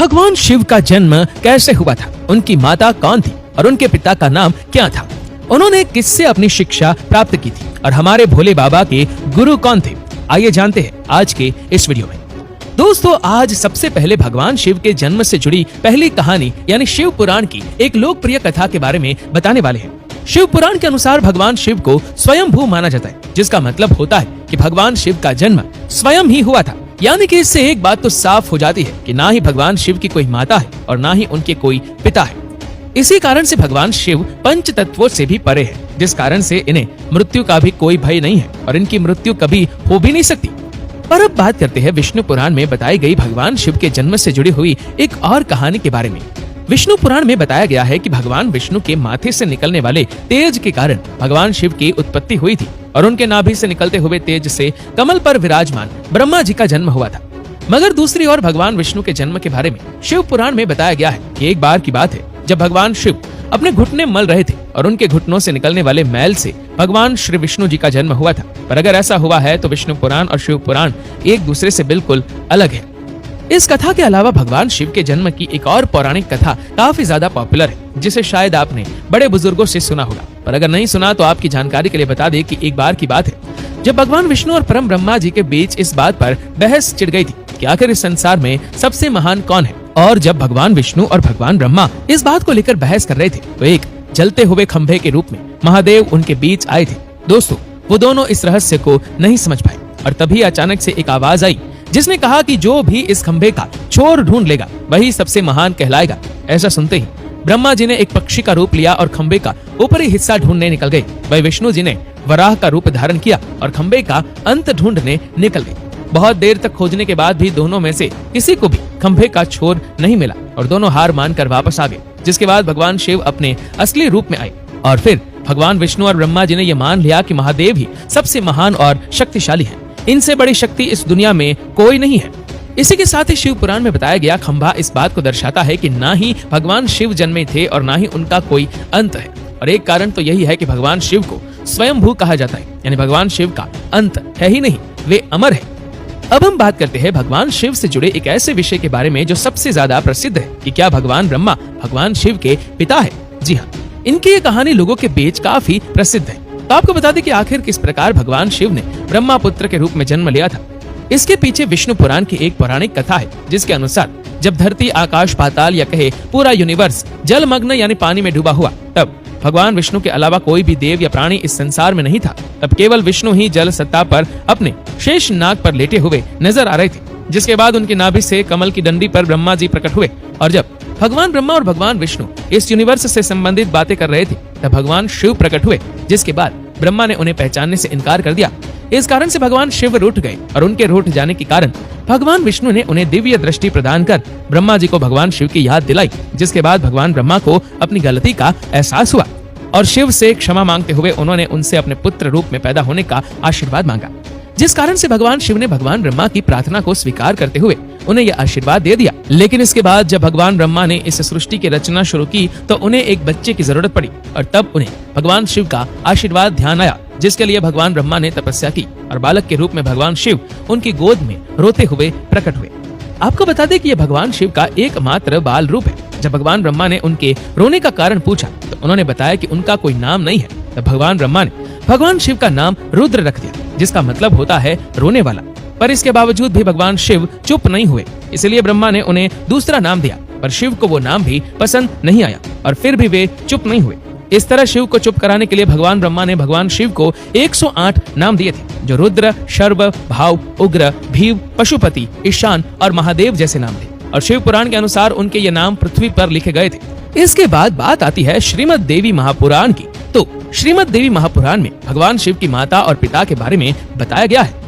भगवान शिव का जन्म कैसे हुआ था, उनकी माता कौन थी और उनके पिता का नाम क्या था, उन्होंने किससे अपनी शिक्षा प्राप्त की थी और हमारे भोले बाबा के गुरु कौन थे, आइए जानते हैं आज के इस वीडियो में। दोस्तों, आज सबसे पहले भगवान शिव के जन्म से जुड़ी पहली कहानी यानी शिव पुराण की एक लोकप्रिय कथा के बारे में बताने वाले हैं। शिव पुराण के अनुसार भगवान शिव को स्वयंभू माना जाता है, जिसका मतलब होता है कि भगवान शिव का जन्म स्वयं ही हुआ था। यानी कि इससे एक बात तो साफ हो जाती है कि ना ही भगवान शिव की कोई माता है और ना ही उनके कोई पिता है। इसी कारण से भगवान शिव पंच तत्वों से भी परे है, जिस कारण से इन्हें मृत्यु का भी कोई भय नहीं है और इनकी मृत्यु कभी हो भी नहीं सकती। पर अब बात करते हैं विष्णु पुराण में बताई गई भगवान शिव के जन्म से जुड़ी हुई एक और कहानी के बारे में। विष्णु पुराण में बताया गया है कि भगवान विष्णु के माथे से निकलने वाले तेज के कारण भगवान शिव की उत्पत्ति हुई थी और उनके नाभि से निकलते हुए तेज से कमल पर विराजमान ब्रह्मा जी का जन्म हुआ था। मगर दूसरी ओर भगवान विष्णु के जन्म के बारे में शिव पुराण में बताया गया है कि एक बार की बात है जब भगवान शिव अपने घुटने मल रहे थे और उनके घुटनों से निकलने वाले मैल से भगवान श्री विष्णु जी का जन्म हुआ था। पर अगर ऐसा हुआ है तो विष्णु पुराण और शिव पुराण एक दूसरे से बिल्कुल अलग है। इस कथा के अलावा भगवान शिव के जन्म की एक और पौराणिक कथा काफी ज्यादा पॉपुलर है, जिसे शायद आपने बड़े बुजुर्गों से सुना होगा। पर अगर नहीं सुना तो आपकी जानकारी के लिए बता दें कि एक बार की बात है जब भगवान विष्णु और परम ब्रह्मा जी के बीच इस बात पर बहस छिड़ गई थी कि आखिर इस संसार में सबसे महान कौन है। और जब भगवान विष्णु और भगवान ब्रह्मा इस बात को लेकर बहस कर रहे थे तो एक जलते हुए खंभे के रूप में महादेव उनके बीच आए थे। दोस्तों, वो दोनों इस रहस्य को नहीं समझ पाए और तभी अचानक से एक आवाज आई जिसने कहा कि जो भी इस खंभे का छोर ढूंढ लेगा वही सबसे महान कहलाएगा। ऐसा सुनते ही ब्रह्मा जी ने एक पक्षी का रूप लिया और खंभे का ऊपरी हिस्सा ढूंढने निकल गए। वही विष्णु जी ने वराह का रूप धारण किया और खंभे का अंत ढूंढने निकल गए। बहुत देर तक खोजने के बाद भी दोनों में से किसी को भी खंभे का छोर नहीं मिला और दोनों हार मानकर वापस आ गए। जिसके बाद भगवान शिव अपने असली रूप में आए और फिर भगवान विष्णु और ब्रह्मा जी ने यह मान लिया कि महादेव ही सबसे महान और शक्तिशाली हैं। इनसे बड़ी शक्ति इस दुनिया में कोई नहीं है। इसी के साथ ही शिव पुराण में बताया गया खंभा इस बात को दर्शाता है कि ना ही भगवान शिव जन्मे थे और ना ही उनका कोई अंत है। और एक कारण तो यही है कि भगवान शिव को स्वयंभू कहा जाता है, यानी भगवान शिव का अंत है ही नहीं, वे अमर है। अब हम बात करते हैं भगवान शिव से जुड़े एक ऐसे विषय के बारे में जो सबसे ज्यादा प्रसिद्ध है कि क्या भगवान ब्रह्मा भगवान शिव के पिता है। जी हाँ, इनकी ये कहानी लोगों के बीच काफी प्रसिद्ध है। तो आपको बता दें कि आखिर किस प्रकार भगवान शिव ने ब्रह्मा पुत्र के रूप में जन्म लिया था। इसके पीछे विष्णु पुराण की एक पौराणिक कथा है, जिसके अनुसार जब धरती, आकाश, पाताल या कहे पूरा यूनिवर्स जलमग्न यानी पानी में डूबा हुआ, तब भगवान विष्णु के अलावा कोई भी देव या प्राणी इस संसार में नहीं था। तब केवल विष्णु ही जल सत्ता पर अपने शेष नाग पर लेटे हुए नजर आ रहे थे। जिसके बाद उनके नाभि से कमल की डंडी पर ब्रह्मा जी प्रकट हुए और जब भगवान ब्रह्मा और भगवान विष्णु इस यूनिवर्स से संबंधित बातें कर रहे थे तब भगवान शिव प्रकट हुए। जिसके बाद ब्रह्मा ने उन्हें पहचानने से इनकार कर दिया। इस कारण से भगवान शिव रूठ गए और उनके रूठ जाने के कारण भगवान विष्णु ने उन्हें दिव्य दृष्टि प्रदान कर ब्रह्मा जी को भगवान शिव की याद दिलाई। जिसके बाद भगवान ब्रह्मा को अपनी गलती का एहसास हुआ और शिव से क्षमा मांगते हुए उन्होंने उनसे अपने पुत्र रूप में पैदा होने का आशीर्वाद मांगा। जिस कारण से भगवान शिव ने भगवान ब्रह्मा की प्रार्थना को स्वीकार करते हुए उन्हें यह आशीर्वाद दे दिया। लेकिन इसके बाद जब भगवान ब्रह्मा ने इस सृष्टि की रचना शुरू की तो उन्हें एक बच्चे की जरूरत पड़ी और तब उन्हें भगवान शिव का आशीर्वाद ध्यान आया, जिसके लिए भगवान ब्रह्मा ने तपस्या की और बालक के रूप में भगवान शिव उनकी गोद में रोते हुए प्रकट हुए। आपको बता दें कि यह भगवान शिव का एकमात्र बाल रूप है। जब भगवान ब्रह्मा ने उनके रोने का कारण पूछा तो उन्होंने बताया कि उनका कोई नाम नहीं है। तब भगवान ब्रह्मा ने भगवान शिव का नाम रुद्र रख दिया, जिसका मतलब होता है रोने वाला। पर इसके बावजूद भी भगवान शिव चुप नहीं हुए, इसलिए ब्रह्मा ने उन्हें दूसरा नाम दिया। पर शिव को वो नाम भी पसंद नहीं आया और फिर भी वे चुप नहीं हुए। इस तरह शिव को चुप कराने के लिए भगवान ब्रह्मा ने भगवान शिव को 108 नाम दिए थे, जो रुद्र, शर्व, भाव, उग्र, भीव, पशुपति, ईशान और महादेव जैसे नाम थे। और शिव पुराण के अनुसार उनके ये नाम पृथ्वी पर लिखे गए थे। इसके बाद बात आती है श्रीमद् देवी महापुराण की। तो श्रीमद् देवी महापुराण में भगवान शिव की माता और पिता के बारे में बताया गया है।